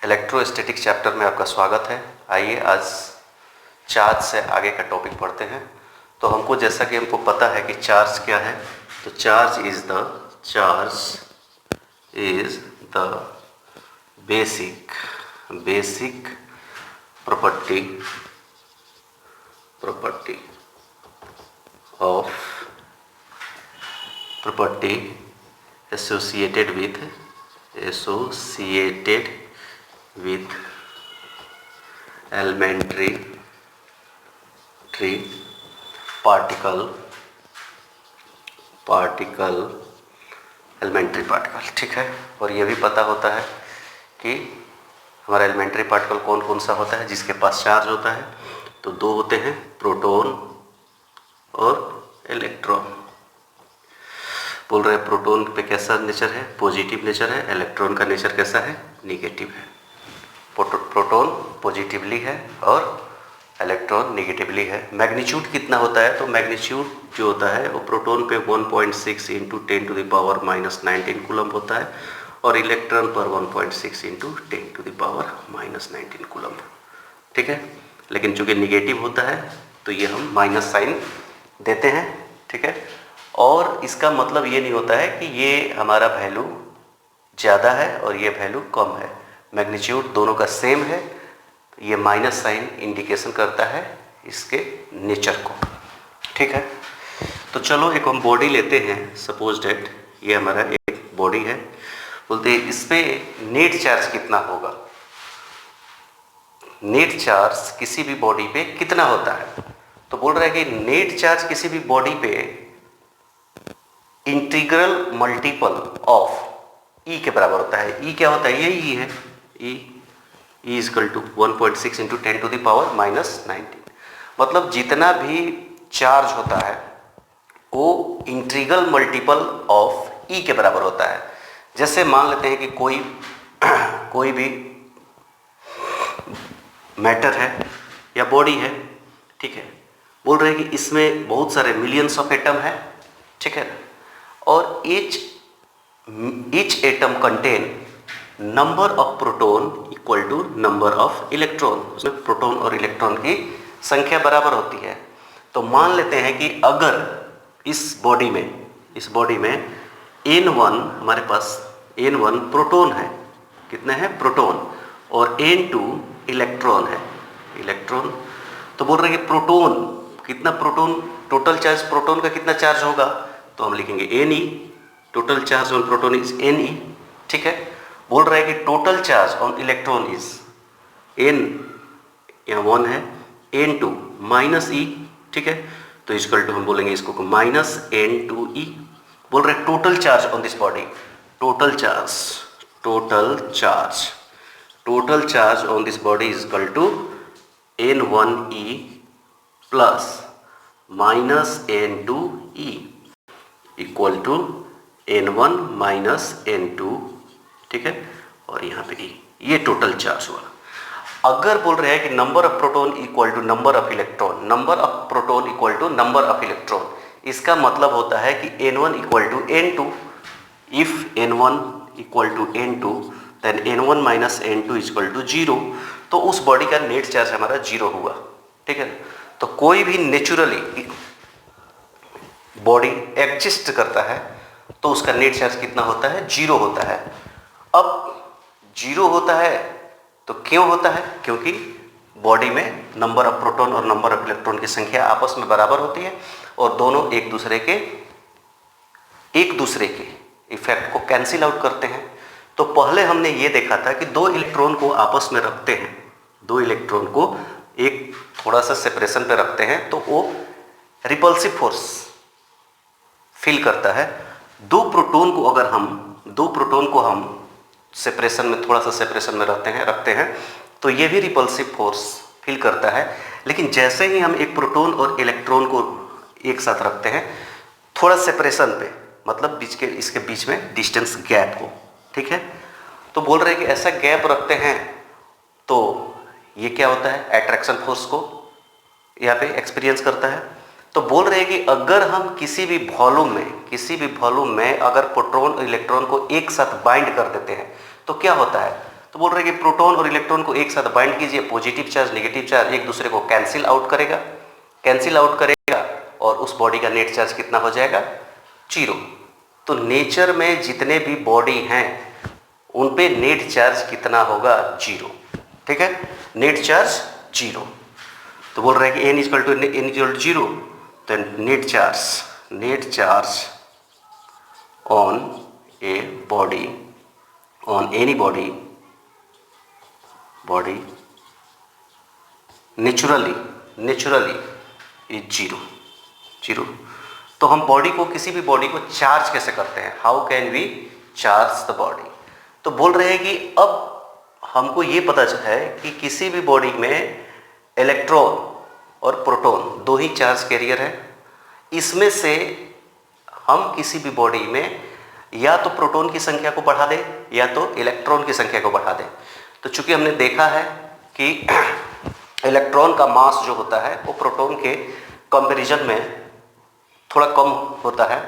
Electrostatic chapter में आपका स्वागत है। आइए आज चार्ज से आगे का टॉपिक पढ़ते हैं। तो हमको जैसा कि हमको पता है कि चार्ज क्या है, तो charge is the basic property associated with elementary particle elementary particle. ठीक है, और ये भी पता होता है कि हमारा एलिमेंट्री पार्टिकल कौन कौन सा होता है जिसके पास चार्ज होता है। तो दो होते हैं, प्रोटॉन और इलेक्ट्रॉन। बोल रहे हैं प्रोटॉन पे कैसा नेचर है, पॉजिटिव नेचर है। इलेक्ट्रॉन का नेचर कैसा है, निगेटिव है। प्रोटॉन पॉजिटिवली है और इलेक्ट्रॉन निगेटिवली है। मैग्नीट्यूड कितना होता है, तो मैग्नीट्यूड जो होता है वो प्रोटॉन पे 1.6 × 10⁻⁻19 कूलम होता है और इलेक्ट्रॉन पर 1.6 × 10⁻⁻19 कूलम। ठीक है, लेकिन चूँकि निगेटिव होता है तो ये हम माइनस साइन देते हैं। ठीक है, और इसका मतलब ये नहीं होता है कि ये हमारा वैल्यू ज़्यादा है और ये वैल्यू कम है। मैग्नीट्यूड दोनों का सेम है, ये माइनस साइन इंडिकेशन करता है इसके नेचर को। ठीक है, तो चलो एक हम बॉडी लेते हैं। सपोज डेट ये हमारा एक बॉडी है। बोलते हैं इस पे नेट चार्ज कितना होगा। नेट चार्ज किसी भी बॉडी पे कितना होता है, तो बोल रहा है कि नेट चार्ज किसी भी बॉडी पे इंटीग्रल मल्टीपल ऑफ ई के बराबर होता है। ई क्या होता है, ये ई है। E is equal to 1.6 × 10⁻⁻19। मतलब जितना भी चार्ज होता है वो इंटीग्रल मल्टीपल ऑफ ई के बराबर होता है। जैसे मान लेते हैं कि कोई भी मैटर है या बॉडी है। ठीक है, बोल रहे हैं कि इसमें बहुत सारे मिलियंस ऑफ एटम है। ठीक है, और each atom contain number of proton equal to number of electron. उसमें प्रोटॉन और इलेक्ट्रॉन की संख्या बराबर होती है। तो मान लेते हैं कि अगर इस बॉडी में N1 हमारे पास N1 प्रोटॉन है, कितने हैं प्रोटॉन, और N2 इलेक्ट्रॉन है, इलेक्ट्रॉन। तो बोल रहे हैं कि प्रोटॉन कितना, प्रोटॉन टोटल चार्ज प्रोटॉन का कितना चार्ज होगा, तो हम लिखेंगे Ne। Total charge on proton is Ne। ठीक है, बोल रहा है कि total charge on electron is N, यहाँ 1 है, N2 माइनस E। ठीक है, तो इक्वल टू हम बोलेंगे इसको माइनस N2E। बोल रहे total charge on this body, total charge on this body is equal to N1E plus minus N2E equal to N1 minus N2। ठीक है, और यहाँ पे E, ये टोटल चार्ज हुआ। अगर बोल रहे हैं कि number of proton equal to number of electron, number of proton equal to number of electron, इसका मतलब होता है कि N1 equal to N2। If N1 equal to N2 then N1 minus N2 equal to 0। तो उस body का net charge हमारा 0 हुआ। ठीक है, तो कोई भी नेचुरली बॉडी एग्जिस्ट करता है तो उसका नेट चार्ज कितना होता है, 0 होता है। अब 0 होता है तो क्यों होता है, क्योंकि बॉडी में नंबर ऑफ प्रोटॉन और नंबर ऑफ इलेक्ट्रॉन की संख्या आपस में बराबर होती है और दोनों एक दूसरे के इफेक्ट को कैंसिल आउट करते हैं। तो पहले हमने ये देखा था कि दो इलेक्ट्रॉन को आपस में रखते हैं, दो इलेक्ट्रॉन को एक थोड़ा सा सेपरेशन पे रखते हैं तो वो रिपल्सिव फोर्स फील करता है। दो प्रोटॉन को हम सेपरेशन में, थोड़ा सा सेपरेशन में रखते हैं तो ये भी रिपल्सिव फोर्स फील करता है। लेकिन जैसे ही हम एक प्रोटॉन और इलेक्ट्रॉन को एक साथ रखते हैं थोड़ा सेपरेशन पे, मतलब इसके बीच में डिस्टेंस गैप हो। ठीक है, तो बोल रहे हैं कि ऐसा गैप रखते हैं तो ये क्या होता है, अट्रैक्शन फोर्स को यहाँ पे एक्सपीरियंस करता है। तो बोल रहे हैं कि अगर हम किसी भी वॉल्यूम में अगर प्रोटॉन और इलेक्ट्रॉन को एक साथ बाइंड कर देते हैं तो क्या होता है, तो बोल रहे हैं कि प्रोटॉन और इलेक्ट्रॉन को एक साथ बाइंड कीजिए, पॉजिटिव चार्ज नेगेटिव चार्ज एक दूसरे को कैंसिल आउट करेगा और उस बॉडी का नेट चार्ज कितना हो जाएगा, 0। तो नेचर में जितने भी बॉडी हैं उन पे नेट चार्ज कितना होगा, 0। ठीक है, नेट चार्ज 0। तो बोल रहे हैं कि n=0, तो net charge on a body, on any body naturally is 0। तो हम बॉडी को, किसी भी बॉडी को चार्ज कैसे करते हैं, how can we charge the body. तो बोल रहे हैं कि अब हमको ये पता है कि किसी भी बॉडी में इलेक्ट्रॉन और प्रोटॉन दो ही चार्ज कैरियर है। इसमें से हम किसी भी बॉडी में या तो प्रोटॉन की संख्या को बढ़ा दें या तो इलेक्ट्रॉन की संख्या को बढ़ा दें। तो चूंकि हमने देखा है कि इलेक्ट्रॉन का मास जो होता है वो प्रोटॉन के कंपैरिजन में थोड़ा कम होता है,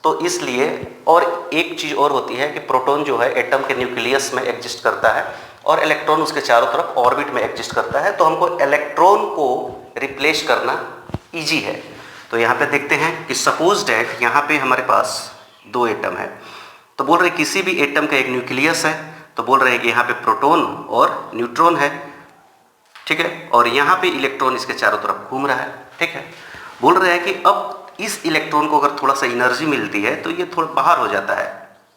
तो इसलिए, और एक चीज़ और होती है कि प्रोटॉन जो है एटम के न्यूक्लियस में एग्जिस्ट करता है और इलेक्ट्रॉन उसके चारों तरफ ऑर्बिट में एग्जिस्ट करता है। तो हमको इलेक्ट्रॉन को रिप्लेस करना इजी है। तो यहाँ पे देखते हैं कि सपोज डैट यहाँ पे हमारे पास दो एटम है, तो बोल रहे किसी भी एटम का एक न्यूक्लियस है, तो बोल रहे हैं कि यहाँ पे प्रोटॉन और न्यूट्रॉन है, ठीक है, और यहाँ पे इलेक्ट्रॉन इसके चारों तरफ घूम रहा है, ठीक है। बोल रहे हैं कि अब इस इलेक्ट्रॉन को अगर थोड़ा सा एनर्जी मिलती है तो ये थोड़ा बाहर हो जाता है,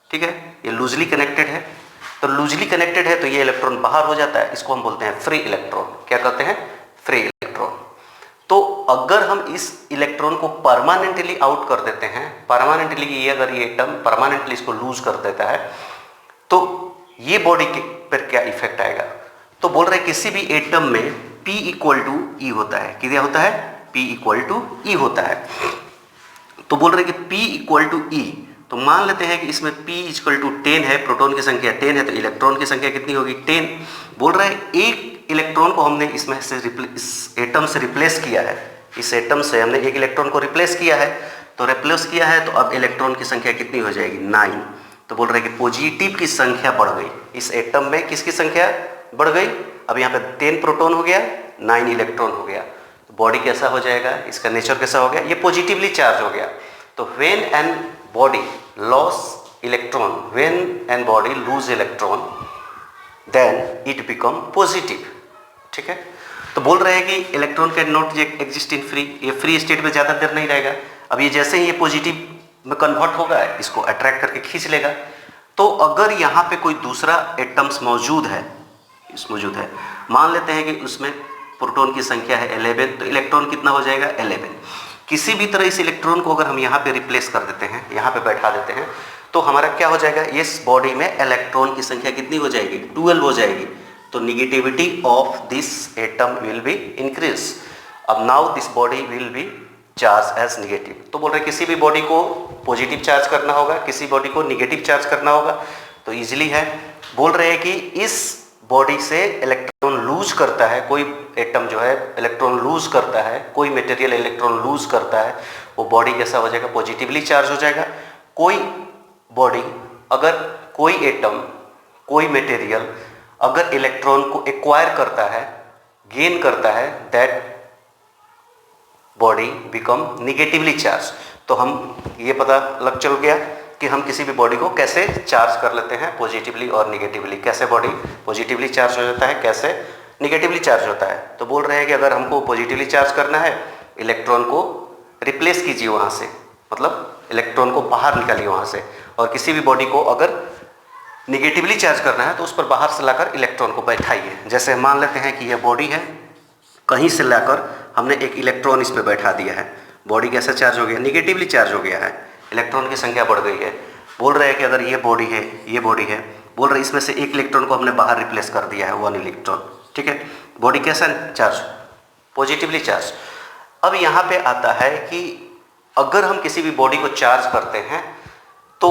ठीक है, ये लूजली कनेक्टेड है, तो लूजली कनेक्टेड है तो ये इलेक्ट्रॉन बाहर हो जाता है, इसको हम बोलते हैं फ्री इलेक्ट्रॉन। क्या कहते हैं, फ्री इलेक्ट्रॉन। तो अगर हम इस इलेक्ट्रॉन को परमानेंटली आउट कर देते हैं, परमानेंटली, ये अगर ये एटम परमानेंटली इसको लूज कर देता है तो ये बॉडी के पर क्या इफेक्ट आएगा। तो बोल रहे किसी भी एटम में P = E होता है, क्या होता है, P = E होता है। तो बोल रहे कि P = E, तो मान लेते हैं कि इसमें P = 10 है, प्रोटॉन की संख्या 10 है, तो इलेक्ट्रॉन की संख्या कितनी होगी, 10। बोल रहा है एक इलेक्ट्रॉन को हमने इसमें से इस एटम से रिप्लेस किया है, इस एटम से हमने एक इलेक्ट्रॉन को रिप्लेस किया है, तो अब इलेक्ट्रॉन की संख्या कितनी हो जाएगी, 9। तो बोल रहे कि पॉजिटिव की संख्या बढ़ गई, इस एटम में किसकी संख्या बढ़ गई, अब यहाँ पे 10 प्रोटॉन हो गया, 9 इलेक्ट्रॉन हो गया। तो बॉडी कैसा हो जाएगा, इसका नेचर कैसा हो गया, ये पॉजिटिवली चार्ज हो गया। तो when an body loss electron, when an body lose electron, then it become positive, ठीक है। तो बोल रहे हैं कि electron can not exist in free, ये फ्री स्टेट में ज़्यादा देर नहीं रहेगा। अब ये जैसे ही ये पॉजिटिव में कन्वर्ट होगा, इसको अट्रैक्ट करके खींच लेगा। तो अगर यहाँ पे कोई दूसरा एटम्स मौजूद है, मान लेते हैं कि उसमें प्रोटॉन की संख्या है 11, तो इलेक्ट्रॉन कितना हो जाएगा, 11। किसी भी तरह इस इलेक्ट्रॉन को अगर हम यहाँ पे रिप्लेस कर देते हैं, यहाँ पे बैठा देते हैं, तो हमारा क्या हो जाएगा, इस बॉडी में इलेक्ट्रॉन की संख्या कितनी हो जाएगी, 12 हो जाएगी। तो negativity of this atom will be increase. अब now this body will be charge as negative. तो बोल रहे किसी भी बॉडी को पॉजिटिव चार्ज करना होगा, किसी बॉडी को निगेटिव चार्ज करना होगा, तो इजीली है। बोल रहे हैं कि इस बॉडी से इलेक्ट्रॉन लूज करता है, कोई एटम जो है इलेक्ट्रॉन लूज करता है, कोई मटेरियल इलेक्ट्रॉन लूज करता है, वो बॉडी कैसा हो जाएगा, पॉजिटिवली चार्ज हो जाएगा। कोई बॉडी, अगर कोई एटम, कोई मटेरियल अगर इलेक्ट्रॉन को एक्वायर करता है, गेन करता है, that body become negatively charge. तो हम ये पता लग चल गया कि हम किसी भी बॉडी को कैसे चार्ज कर लेते हैं, पॉजिटिवली और निगेटिवली, कैसे बॉडी पॉजिटिवली चार्ज हो जाता है, कैसे निगेटिवली चार्ज होता है। तो बोल रहे हैं कि अगर हमको पॉजिटिवली चार्ज करना है, इलेक्ट्रॉन को रिप्लेस कीजिए वहाँ से, मतलब इलेक्ट्रॉन को बाहर निकालिए वहाँ से, और किसी भी बॉडी को अगर निगेटिवली चार्ज करना है तो उस पर बाहर से लाकर इलेक्ट्रॉन को बैठाइए। जैसे मान लेते हैं कि यह बॉडी है, कहीं से लाकर हमने एक इलेक्ट्रॉन इस पर बैठा दिया है, बॉडी कैसा चार्ज हो गया, निगेटिवली चार्ज हो गया है, इलेक्ट्रॉन की संख्या बढ़ गई है। बोल रहे हैं कि अगर ये बॉडी है, ये बॉडी है, बोल रहे इसमें से एक इलेक्ट्रॉन को हमने बाहर रिप्लेस कर दिया है, 1 इलेक्ट्रॉन, ठीक है, बॉडी कैसा चार्ज, पॉजिटिवली चार्ज। अब यहाँ पे आता है कि अगर हम किसी भी बॉडी को चार्ज करते हैं तो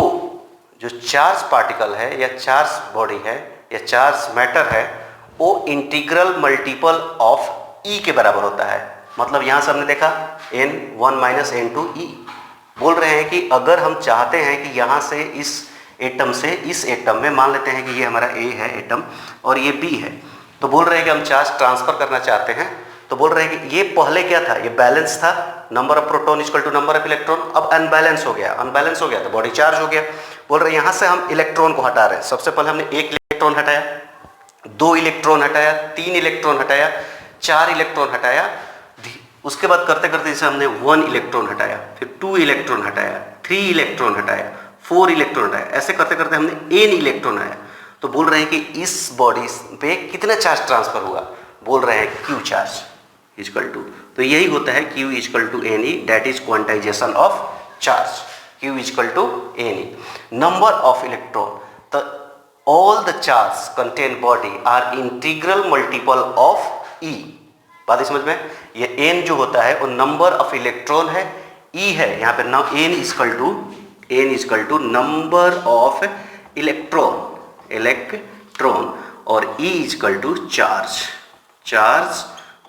जो चार्ज पार्टिकल है या चार्ज बॉडी है या चार्ज मैटर है, वो इंटीग्रल मल्टीपल ऑफ E के बराबर होता है। मतलब यहाँ से हमने देखा n1 - n2 E। बोल रहे हैं कि अगर हम चाहते हैं कि यहाँ से इस एटम से इस एटम में, मान लेते हैं कि ये हमारा ए है एटम और ये बी है, तो बोल रहे हैं कि हम चार्ज ट्रांसफर करना चाहते हैं, तो बोल रहे हैं कि ये पहले क्या था, ये बैलेंस था, number of proton equal to number of electron, अब अनबैलेंस हो गया तो बॉडी चार्ज हो गया। बोल रहे हैं यहाँ से हम इलेक्ट्रॉन को हटा रहे हैं। सबसे पहले हमने 1 इलेक्ट्रॉन हटाया, 2 इलेक्ट्रॉन हटाया, 3 इलेक्ट्रॉन हटाया, 4 इलेक्ट्रॉन हटाया, उसके बाद करते करते जैसे हमने 1 इलेक्ट्रॉन हटाया, फिर 2 इलेक्ट्रॉन हटाया, 3 इलेक्ट्रॉन हटाया, 4 इलेक्ट्रॉन हटाया, ऐसे करते करते हमने n इलेक्ट्रॉन आया। तो बोल रहे हैं कि इस बॉडी पे कितना चार्ज ट्रांसफर हुआ, बोल रहे हैं Q चार्ज इक्वल टू, तो यही होता है Q equal to NE, that is quantization of charge. Q equal to NE, number of electron, तो all the charge content body are integral multiple of E। बात समझ में, ये n जो होता है वो नंबर ऑफ इलेक्ट्रॉन है, E है यहाँ पे ना, n equal to number of electron और E equal to charge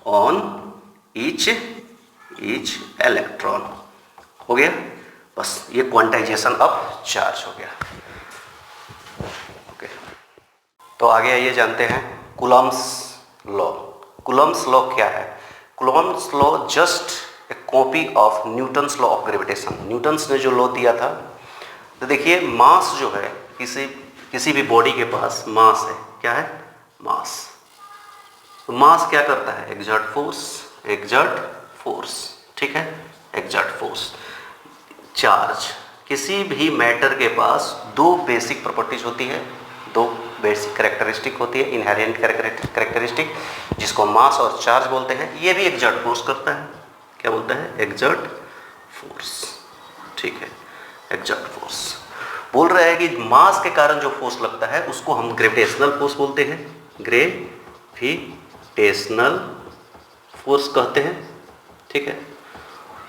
on each electron. हो गया, बस ये क्वांटाइजेशन ऑफ चार्ज हो गया। ओके, तो आगे आइए जानते हैं कूलम्ब्स लॉ। कूलम्ब्स लॉ क्या है? Coulomb's law just a copy of Newton's law of gravitation. Newton's ने जो लॉ दिया था, तो देखिए मास जो है, किसी भी बॉडी के पास मास है, क्या है? मास। तो मास क्या करता है? एक्सर्ट फोर्स, ठीक है, एक्सर्ट फोर्स। चार्ज, किसी भी मैटर के पास दो बेसिक प्रॉपर्टीज होती है, दो बेसिक कैरेक्टरिस्टिक होती है, इनहेरेंट कैरेक्टरिस्टिक, जिसको मास और चार्ज बोलते हैं। ये भी एक्सर्ट फोर्स करता है, क्या बोलता है? एक्सर्ट फोर्स, ठीक है, एक्सर्ट फोर्स। बोल रहा है कि मास के कारण जो फोर्स लगता है उसको हम ग्रेविटेशनल फोर्स बोलते हैं, ग्रेविटेशनल फोर्स कहते हैं, ठीक है।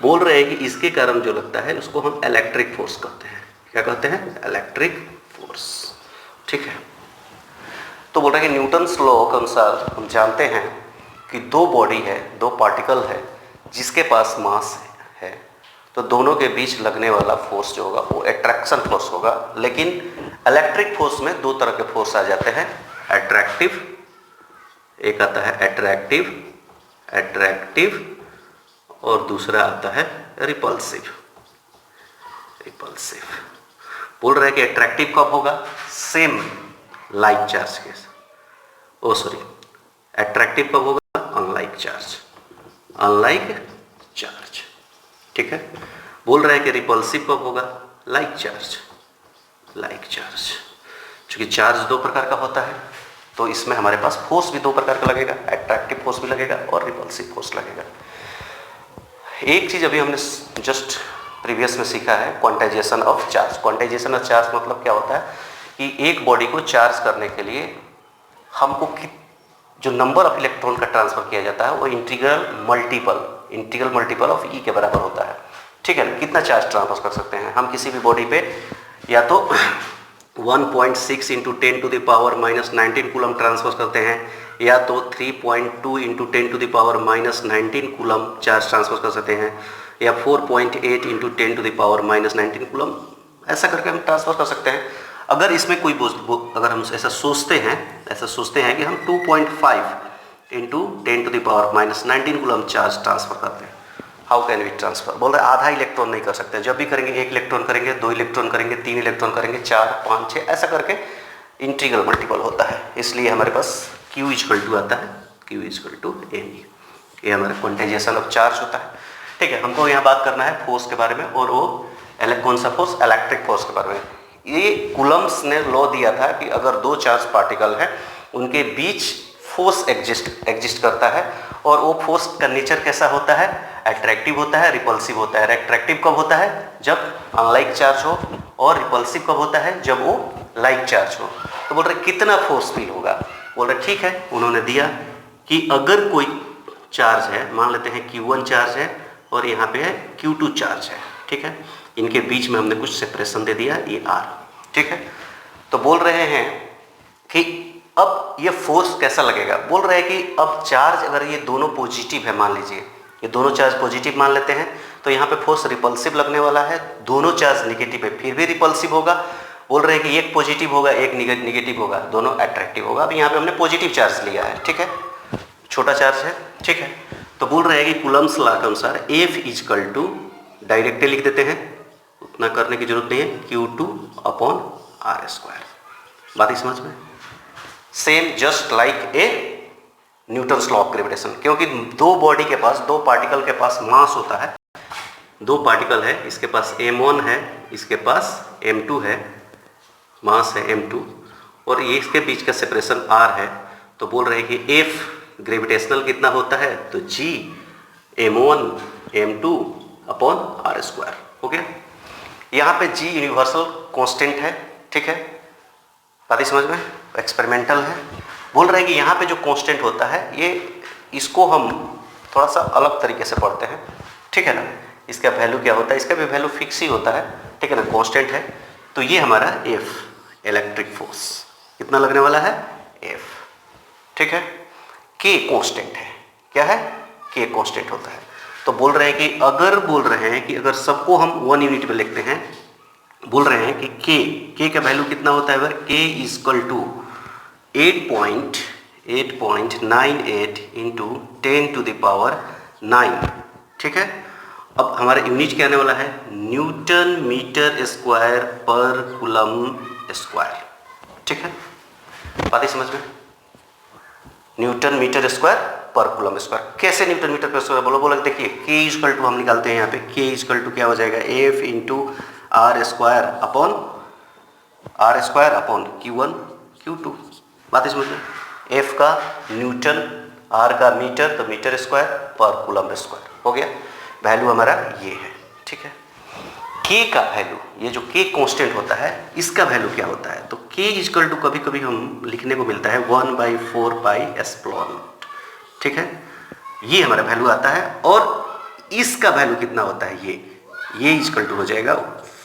बोल रहे हैं कि इसके कारण जो लगता है उसको हम इलेक्ट्रिक फोर्स कहते हैं, क्या कहते हैं? इलेक्ट्रिक फोर्स, ठीक है। तो बोल रहे हैं कि न्यूटन्स लॉ के अनुसार हम जानते हैं कि दो बॉडी है, दो पार्टिकल है, जिसके पास मास है, तो दोनों के बीच लगने वाला फोर्स जो होगा वो अट्रैक्शन फोर्स होगा। लेकिन इलेक्ट्रिक फोर्स में दो तरह के फोर्स आ जाते हैं, अट्रैक्टिव, एक आता है अट्रैक्टिव और दूसरा आता है रिपल्सिव। बोल रहे हैं कि अट्रैक्टिव कब होगा? सेम लाइक चार्ज के, अट्रैक्टिव कब होगा? अनलाइक चार्ज, ठीक है। बोल रहे हैं कि रिपल्सिव कब होगा? Like charge. क्योंकि चार्ज दो प्रकार का होता है, तो इसमें हमारे पास फोर्स भी दो प्रकार का लगेगा, अट्रैक्टिव फोर्स भी लगेगा और रिपल्सिव फोर्स लगेगा। एक चीज अभी हमने जस्ट प्रीवियस में सीखा है, quantization of charge. Quantization of charge मतलब क्या होता है कि एक बॉडी को चार्ज करने के लिए हमको जो नंबर ऑफ इलेक्ट्रॉन का ट्रांसफर किया जाता है वो इंटीग्रल मल्टीपल ऑफ ई के बराबर होता है, ठीक है ना। कितना चार्ज ट्रांसफर कर सकते हैं हम किसी भी बॉडी पे? या तो 1.6 into 10 to the power -19 coulomb transfer करते हैं, या तो 3.2 into 10 to the power -19 coulomb charge transfer कर सकते हैं, या 4.8 into 10 to the power -19 coulomb, ऐसा करके हम ट्रांसफर कर सकते हैं। अगर इसमें कोई अगर हम ऐसा सोचते हैं कि हम 2.5 into 10 to the power -19 coulomb charge transfer करते हैं, हाउ कैन वी ट्रांसफर? बोल रहे आधा इलेक्ट्रॉन नहीं कर सकते। जब भी करेंगे 1 इलेक्ट्रॉन करेंगे, 2 इलेक्ट्रॉन करेंगे, 3 इलेक्ट्रॉन करेंगे, 4, 5, 6 ऐसा करके इंटीग्रल मल्टीपल होता है। इसलिए हमारे पास Q इक्वल टू आता है, Q इक्वल टू NE, ये हमारा क्वांटाइजेशन ऑफ चार्ज होता है, ठीक है। हमको यहाँ बात करना है फोर्स के बारे में, और वो कौन सा फोर्स? इलेक्ट्रिक फोर्स के बारे में। ये कूलम्ब्स ने लॉ दिया था कि अगर दो चार्ज पार्टिकल हैं उनके बीच फोर्स एग्जिस्ट करता है, और वो फोर्स का नेचर कैसा होता है? अट्रैक्टिव होता है, रिपल्सिव होता है। अट्रैक्टिव कब होता है? जब अनलाइक चार्ज हो, और रिपल्सिव कब होता है? जब वो लाइक चार्ज हो। तो बोल रहे कितना फोर्स फील होगा? बोल रहे ठीक है, उन्होंने दिया कि अगर कोई चार्ज है, मान लेते हैं Q1 चार्ज है और यहाँ पे है Q2 चार्ज है, ठीक है, इनके बीच में हमने कुछ सेपरेशन दे दिया, ये R, ठीक है। तो बोल रहे हैं कि अब ये फोर्स कैसा लगेगा? बोल रहे हैं कि अब चार्ज अगर ये दोनों पॉजिटिव है, मान लीजिए ये दोनों चार्ज पॉजिटिव मान लेते हैं, तो यहाँ पे फोर्स रिपल्सिव लगने वाला है। दोनों चार्ज नेगेटिव है, फिर भी रिपल्सिव होगा। बोल रहे हैं कि एक पॉजिटिव होगा एक निगेटिव होगा, दोनों अट्रैक्टिव होगा। अब यहाँ पे हमने पॉजिटिव चार्ज लिया है, ठीक है, छोटा चार्ज है, ठीक है। तो बोल रहे हैं कि कूलम्स लॉ के अनुसार F इजकल टू, डायरेक्टली लिख देते हैं, उतना करने की जरूरत नहीं है, Q2/r²। बात ही समझ में? Same just like a Newton's law of gravitation, क्योंकि दो बॉडी के पास, दो पार्टिकल के पास मास होता है, दो पार्टिकल है, इसके पास m1 है, इसके पास m2 है, मास है m2, और ये इसके बीच का सेपरेशन r है। तो बोल रहे हैं कि F ग्रेविटेशनल कितना होता है, तो G m1m2/r²। हो गया। यहाँ पे G यूनिवर्सल कांस्टेंट है, ठीक है, बात ही समझ में, एक्सपेरिमेंटल है। बोल रहे हैं कि यहाँ पे जो कांस्टेंट होता है, ये इसको हम थोड़ा सा अलग तरीके से पढ़ते हैं, ठीक है ना। इसका वैल्यू क्या होता है, इसका भी वैल्यू फिक्स ही होता है, ठीक है ना, कांस्टेंट है। तो ये हमारा F इलेक्ट्रिक फोर्स कितना लगने वाला है, F, ठीक है। K कांस्टेंट है, क्या है, K कांस्टेंट होता है। तो बोल रहे हैं कि अगर सबको हम 1 यूनिट में लिखते हैं, बोल रहे हैं कि K का वैल्यू कितना होता है, K इजकल टू 8.98 इंटू 10⁹, ठीक है। अब हमारा यूनिट क्या आने वाला है, न्यूटन मीटर स्क्वायर पर कूलम स्क्वायर, ठीक है, बात ही समझ में, न्यूटन मीटर स्क्वायर पर कूलम स्क्वायर। कैसे न्यूटन मीटर पर स्क्वायर, बोलो देखिए, K इजकल टू हम निकालते हैं यहाँ पे, K इजकल टू क्या हो जाएगा, F into r² upon Q1 Q2, बात समझ में। F का न्यूटन, R का मीटर, तो मीटर स्क्वायर पर कूलम स्क्वायर, हो गया। वैल्यू हमारा ये है, ठीक है। K का वैल्यू, ये जो K कांस्टेंट होता है, इसका वैल्यू क्या होता है, तो K इजकल टू कभी कभी हम लिखने को मिलता है 1/4πε0, ठीक है, ये हमारा वैल्यू आता है। और इसका वैल्यू कितना होता है, ये इजकल टू हो जाएगा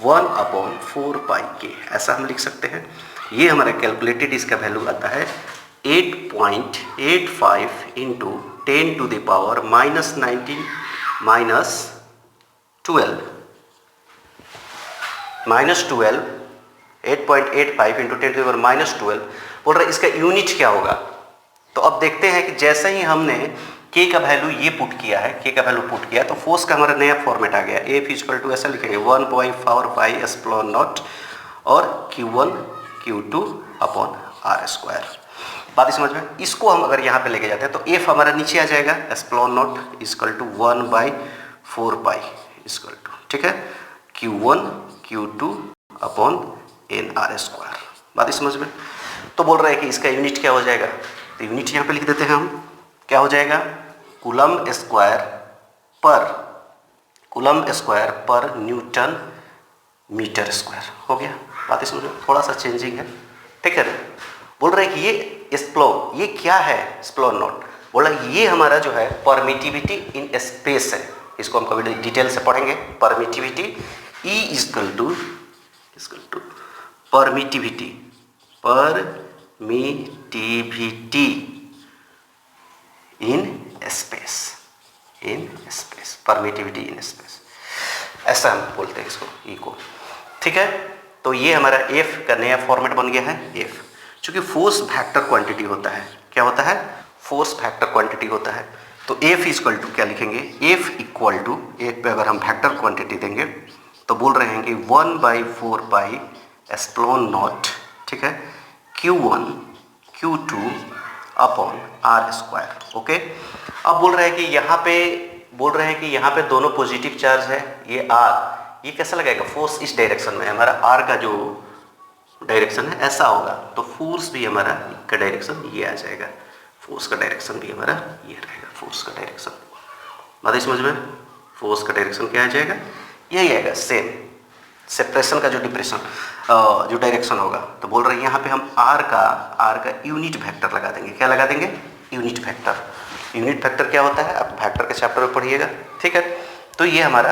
1/4πk, ऐसा हम लिख सकते हैं। ये हमारा कैलकुलेटेड इसका वैल्यू आता है 8.85 इंटू 10⁻⁻19 -12 8.85 इंटू 10⁻⁻12। बोल रहे इसका यूनिट क्या होगा। तो अब देखते हैं कि जैसे ही हमने K का वैल्यू ये पुट किया है, K का वैल्यू पुट किया, तो फोर्स का हमारा नया फॉर्मेट आ गया। F इजकल टू ऐसा लिखेंगे 1/4πε0 और Q1 Q2/r²। बात ही समझ में। इसको हम अगर यहाँ पे लेके जाते हैं तो F हमारा नीचे आ जाएगा, ε0 इजकल टू 1/4π इजकल टू, ठीक है, Q1 Q2/nr²। बात ही समझ में। तो बोल रहे हैं कि इसका यूनिट क्या हो जाएगा, तो यूनिट यहाँ पे लिख देते हैं हम, क्या हो जाएगा, कूलम स्क्वायर पर न्यूटन मीटर स्क्वायर, हो गया। बात ही समझ में, थोड़ा सा चेंजिंग है, ठीक है। बोल रहे हैं कि ये स्प्लो, ये क्या है, स्प्लोनोट, बोला ये हमारा जो है परमिटिविटी इन स्पेस है, इसको हम कभी डिटेल से पढ़ेंगे। Permittivity E is equal to permittivity in space, permittivity in space, ऐसा हम बोलते हैं इसको, E को, ठीक है। तो ये हमारा F का नया फॉर्मेट बन गया है। F चूंकि फोर्स वेक्टर क्वांटिटी होता है, क्या होता है, फोर्स वेक्टर क्वांटिटी होता है। तो F इक्वल टू क्या लिखेंगे, F इक्वल टू, एक पे अगर हम वेक्टर क्वांटिटी देंगे तो बोल रहे हैं कि 1/4πε0, ठीक है, Q1 Q2/r², ओके। अब बोल रहे हैं कि यहाँ पे दोनों पॉजिटिव चार्ज है, ये R, ये कैसा लगेगा, फोर्स इस डायरेक्शन में, हमारा R का जो डायरेक्शन है ऐसा होगा, तो फोर्स भी हमारा का डायरेक्शन ये आ जाएगा, फोर्स का डायरेक्शन भी हमारा ये रहेगा, फोर्स का डायरेक्शन। बात समझ में, फोर्स का डायरेक्शन क्या आ जाएगा, यही आएगा, सेम सेपरेशन का जो डायरेक्शन होगा। तो बोल रहे हैं यहाँ पे हम R का यूनिट वेक्टर लगा देंगे, क्या लगा देंगे, यूनिट वेक्टर। यूनिट वेक्टर क्या होता है, आप वेक्टर के चैप्टर में पढ़िएगा, ठीक है। तो ये हमारा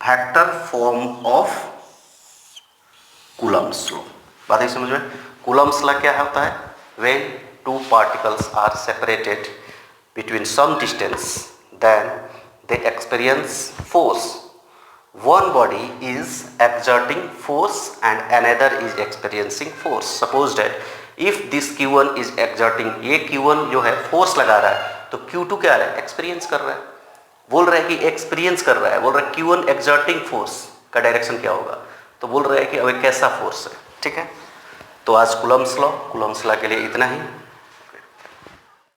vector form of coulomb's law. बात है समझ में। कूलम्स लॉ क्या होता है, when two particles are separated between some distance then they experience force one body is exerting force and another is experiencing force. Suppose that if this Q1 is exerting, ये Q1 जो है force लगा रहा है, तो Q2 क्या है, experience कर रहा है, बोल रहा है कि एक्सपीरियंस कर रहा है, बोल रहा है Q1 एक्सर्टिंग फोर्स का डायरेक्शन क्या होगा, तो बोल रहा है कि अब कैसा फोर्स है। ठीक है, तो आज कूलम्ब्स लॉ के लिए इतना ही।